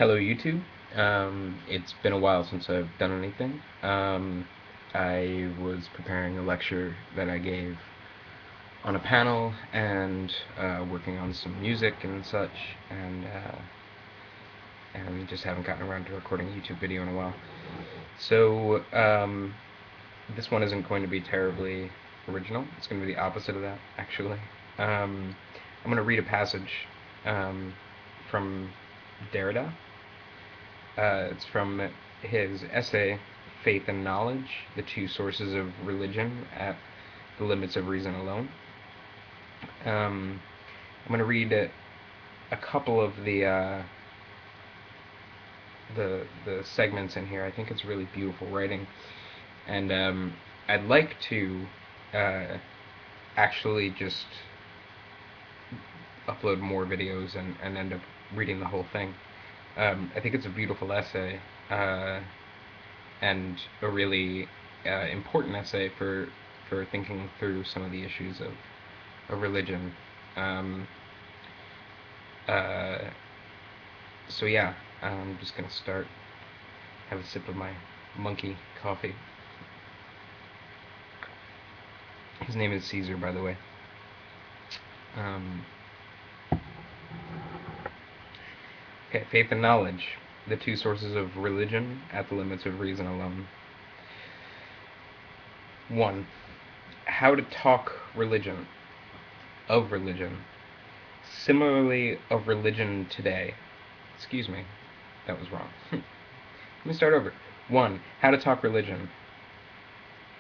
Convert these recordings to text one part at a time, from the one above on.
Hello, YouTube. It's been a while since I've done anything. I was preparing a lecture that I gave on a panel and working on some music and such, and just haven't gotten around to recording a YouTube video in a while. So this one isn't going to be terribly original. It's going to be the opposite of that, actually. I'm going to read a passage from Derrida. It's from his essay, Faith and Knowledge, the two sources of religion at the limits of reason alone. I'm going to read a couple of the segments in here. I think it's really beautiful writing, and I'd like to uh, actually just upload more videos and end up reading the whole thing. I think it's a beautiful essay, and a really important essay for thinking through some of the issues of religion. Um, uh, so yeah, I'm just gonna start. Have a sip of my monkey coffee. His name is Caesar, by the way. Um, okay, faith and knowledge, the two sources of religion at the limits of reason alone. 1. How to talk religion, of religion. Similarly, of religion today. Excuse me, that was wrong. Let me start over. 1. How to talk religion,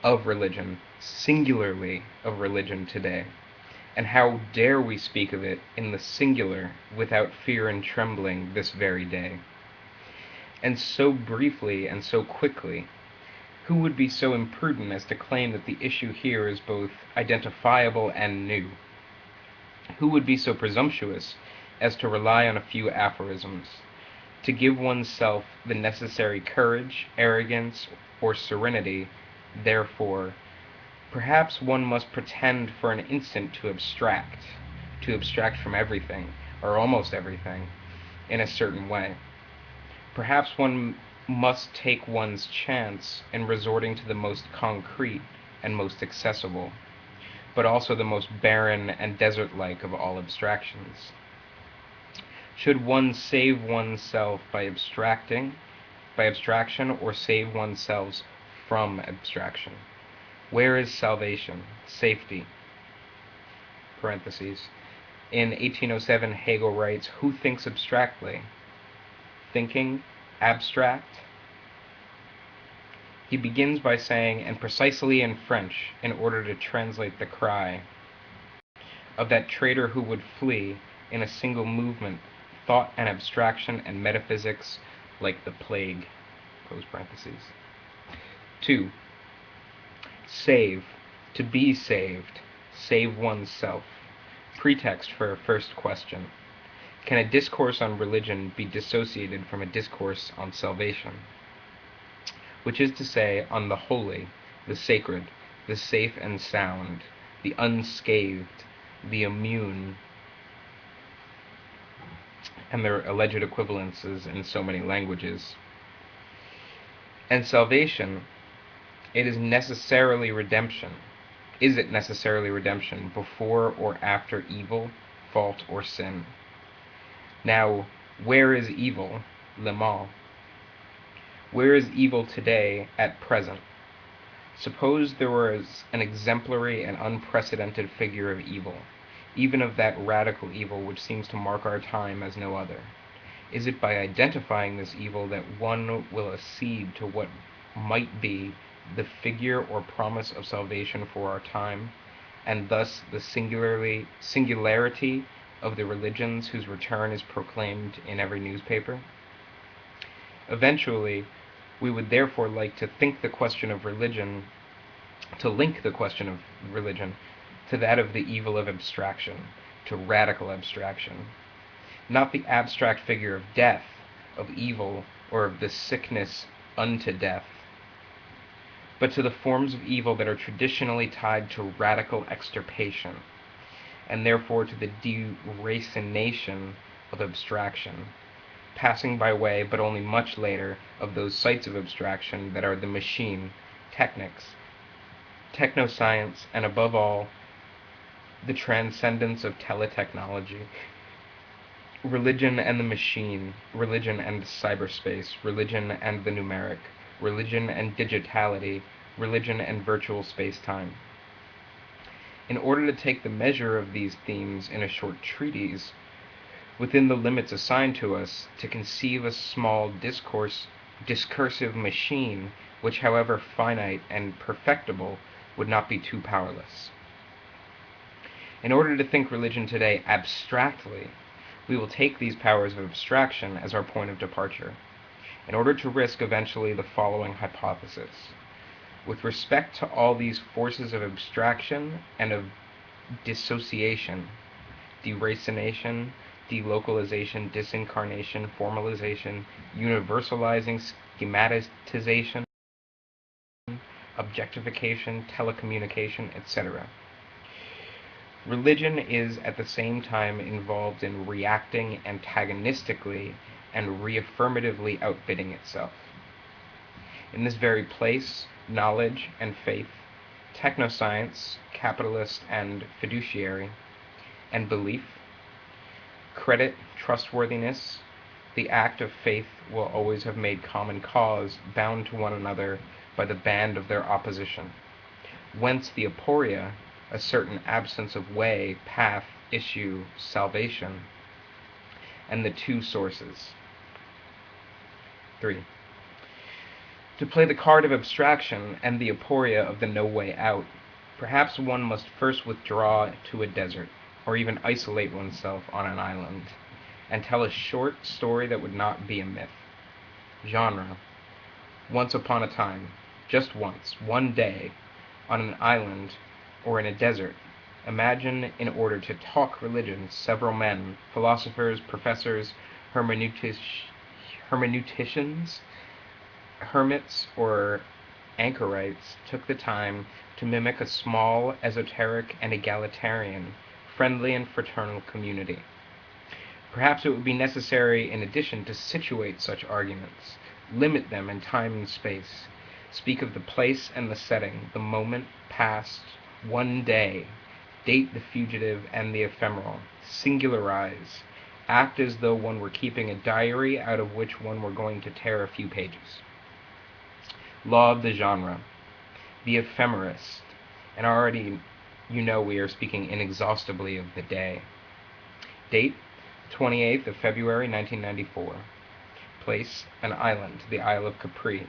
of religion, singularly of religion today. And how dare we speak of it in the singular without fear and trembling this very day? And so briefly and so quickly, who would be so imprudent as to claim that the issue here is both identifiable and new? Who would be so presumptuous as to rely on a few aphorisms, to give oneself the necessary courage, arrogance, or serenity? Therefore, perhaps one must pretend for an instant to abstract from everything, or almost everything, in a certain way. Perhaps one must take one's chance in resorting to the most concrete and most accessible, but also the most barren and desert-like of all abstractions. Should one save oneself by abstraction, or save oneself from abstraction? Where is salvation, safety? Parentheses. In 1807, Hegel writes, "Who thinks abstractly? Thinking abstract?" He begins by saying, and precisely in French, in order to translate the cry of that traitor who would flee, in a single movement, thought and abstraction and metaphysics like the plague. Close parentheses. 2. Save, to be saved, save oneself. Pretext for a first question. Can a discourse on religion be dissociated from a discourse on salvation? Which is to say, on the holy, the sacred, the safe and sound, the unscathed, the immune, and their alleged equivalences in so many languages. And salvation, it is necessarily redemption. Is it necessarily redemption before or after evil, fault, or sin? Now, where is evil, le mal? Where is evil today, at present? Suppose there was an exemplary and unprecedented figure of evil, even of that radical evil which seems to mark our time as no other. Is it by identifying this evil that one will accede to what might be the figure or promise of salvation for our time, and thus the singularity of the religions whose return is proclaimed in every newspaper? Eventually, we would therefore like to link the question of religion to that of the evil of abstraction, to radical abstraction. Not the abstract figure of death, of evil, or of the sickness unto death, but to the forms of evil that are traditionally tied to radical extirpation, and therefore to the deracination of abstraction, passing by way, but only much later, of those sites of abstraction that are the machine, technics, technoscience, and above all, the transcendence of teletechnology. Religion and the machine, religion and cyberspace, religion and the numeric, religion and digitality, religion and virtual space-time. In order to take the measure of these themes in a short treatise, within the limits assigned to us, to conceive a small discursive machine, which, however finite and perfectible, would not be too powerless. In order to think religion today abstractly, we will take these powers of abstraction as our point of departure, in order to risk eventually the following hypothesis. With respect to all these forces of abstraction and of dissociation, deracination, delocalization, disincarnation, formalization, universalizing, schematization, objectification, telecommunication, etc. Religion is at the same time involved in reacting antagonistically and reaffirmatively outbidding itself. In this very place, knowledge and faith, technoscience, capitalist and fiduciary, and belief, credit, trustworthiness, the act of faith will always have made common cause, bound to one another by the band of their opposition. Whence the aporia, a certain absence of way, path, issue, salvation, and the two sources. 3. To play the card of abstraction and the aporia of the no way out, perhaps one must first withdraw to a desert, or even isolate oneself on an island, and tell a short story that would not be a myth. Genre: once upon a time, just once, one day, on an island or in a desert, imagine, in order to talk religion, several men, philosophers, professors, hermeneuticians, hermits, or anchorites, took the time to mimic a small, esoteric, and egalitarian, friendly and fraternal community. Perhaps it would be necessary, in addition, to situate such arguments, limit them in time and space, speak of the place and the setting, the moment, past, one day, date the fugitive and the ephemeral, singularize, act as though one were keeping a diary out of which one were going to tear a few pages. Law of the genre, the ephemerist, and already you know we are speaking inexhaustibly of the day. Date: 28th of February 1994. Place: an island, the Isle of Capri.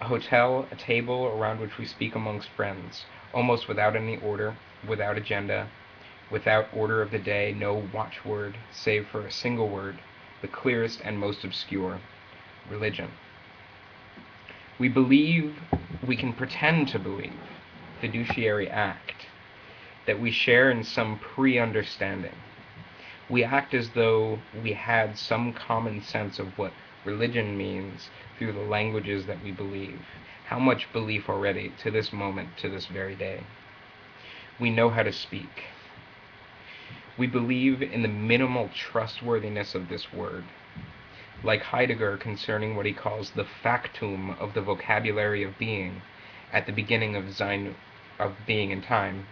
A hotel, a table around which we speak amongst friends, almost without any order, without agenda, without order of the day, no watchword, save for a single word, the clearest and most obscure: religion. We believe, we can pretend to believe, fiduciary act, that we share in some pre-understanding. We act as though we had some common sense of what religion means through the languages that we believe. How much belief already, to this moment, to this very day. We know how to speak. We believe in the minimal trustworthiness of this word. Like Heidegger concerning what he calls the factum of the vocabulary of being, at the beginning of being in time,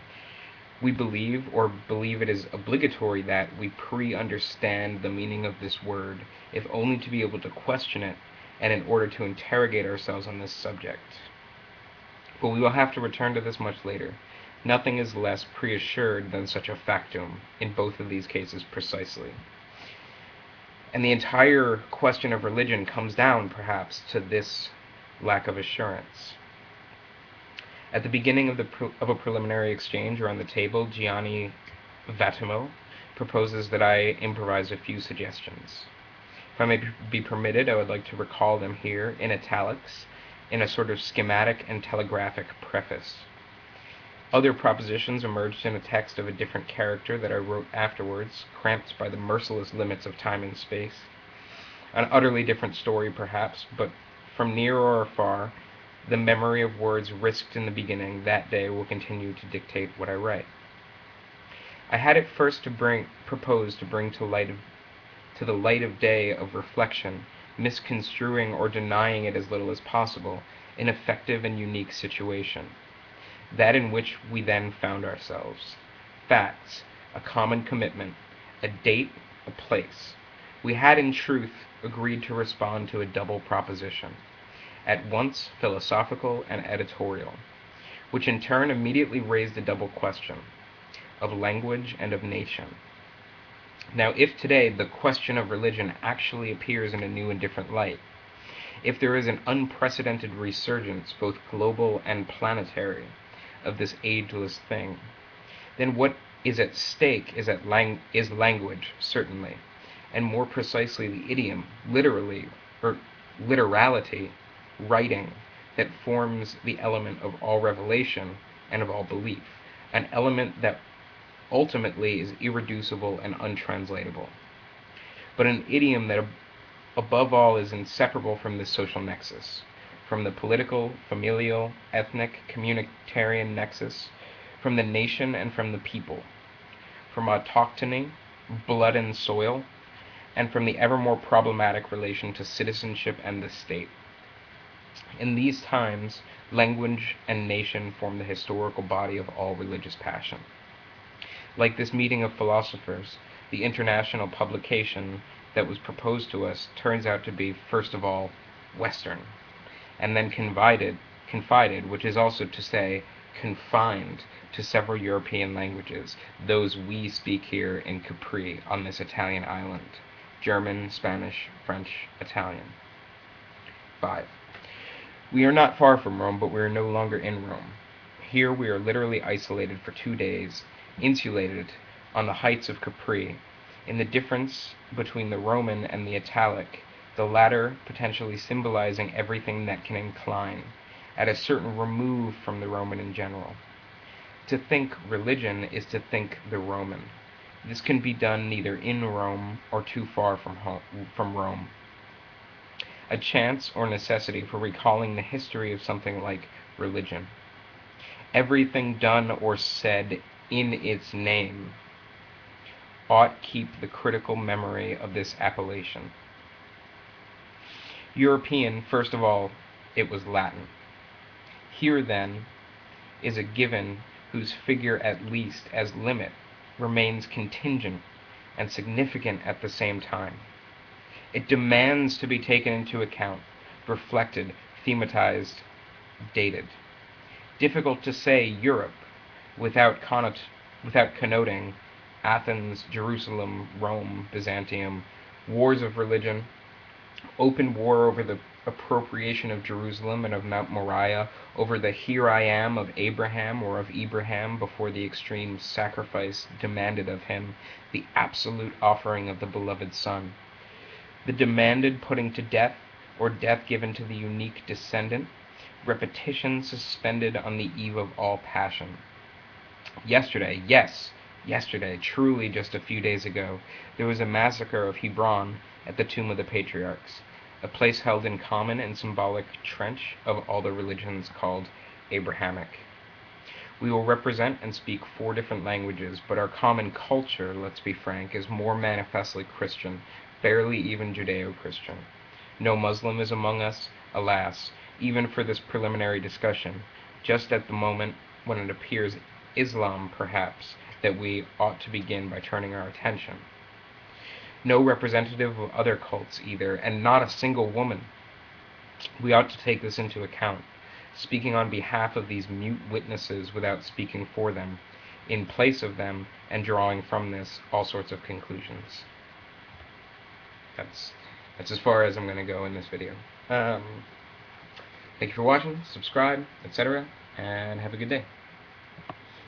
we believe, or believe it is obligatory, that we pre-understand the meaning of this word, if only to be able to question it, and in order to interrogate ourselves on this subject. But we will have to return to this much later. Nothing is less pre-assured than such a factum, in both of these cases precisely. And the entire question of religion comes down, perhaps, to this lack of assurance. At the beginning of a preliminary exchange around the table, Gianni Vattimo proposes that I improvise a few suggestions. If I may be permitted, I would like to recall them here in italics, in a sort of schematic and telegraphic preface. Other propositions emerged in a text of a different character that I wrote afterwards, cramped by the merciless limits of time and space. An utterly different story, perhaps, but from near or far, the memory of words risked in the beginning that day will continue to dictate what I write. I had at first proposed to bring to to the light of day of reflection, misconstruing or denying it as little as possible, an effective and unique situation, that in which we then found ourselves. Facts, a common commitment, a date, a place. We had in truth agreed to respond to a double proposition, at once philosophical and editorial, which in turn immediately raised a double question, of language and of nation. Now, if today the question of religion actually appears in a new and different light, if there is an unprecedented resurgence, both global and planetary, of this ageless thing, then what is at stake is language, certainly, and more precisely the idiom, literality, writing, that forms the element of all revelation and of all belief, an element that ultimately is irreducible and untranslatable, but an idiom that above all is inseparable from this social nexus, from the political, familial, ethnic, communitarian nexus, from the nation and from the people, from autochthony, blood and soil, and from the ever more problematic relation to citizenship and the state. In these times, language and nation form the historical body of all religious passion. Like this meeting of philosophers, the international publication that was proposed to us turns out to be, first of all, Western, and then confided, which is also to say, confined to several European languages, those we speak here in Capri on this Italian island: German, Spanish, French, Italian. 5. We are not far from Rome, but we are no longer in Rome. Here we are literally isolated for 2 days, insulated on the heights of Capri, in the difference between the Roman and the Italic, the latter potentially symbolizing everything that can incline, at a certain remove from the Roman in general. To think religion is to think the Roman. This can be done neither in Rome or too far from Rome. A chance or necessity for recalling the history of something like religion. Everything done or said in its name ought keep the critical memory of this appellation. European, first of all, it was Latin. Here, then, is a given whose figure, at least as limit, remains contingent and significant at the same time. It demands to be taken into account, reflected, thematized, dated. Difficult to say Europe without connoting Athens, Jerusalem, Rome, Byzantium, wars of religion, open war over the appropriation of Jerusalem and of Mount Moriah, over the "here I am" of Abraham or of Ibrahim before the extreme sacrifice demanded of him, the absolute offering of the beloved Son, the demanded putting to death, or death given to the unique descendant, repetition suspended on the eve of all passion. Yesterday, truly just a few days ago, there was a massacre of Hebron at the tomb of the patriarchs, a place held in common and symbolic trench of all the religions called Abrahamic. We will represent and speak 4 different languages, but our common culture, let's be frank, is more manifestly Christian, barely even Judeo-Christian. No Muslim is among us, alas, even for this preliminary discussion, just at the moment when it appears Islam, perhaps, that we ought to begin by turning our attention. No representative of other cults either, and not a single woman. We ought to take this into account, speaking on behalf of these mute witnesses without speaking for them, in place of them, and drawing from this all sorts of conclusions. That's as far as I'm going to go in this video. Thank you for watching, subscribe, etc., and have a good day.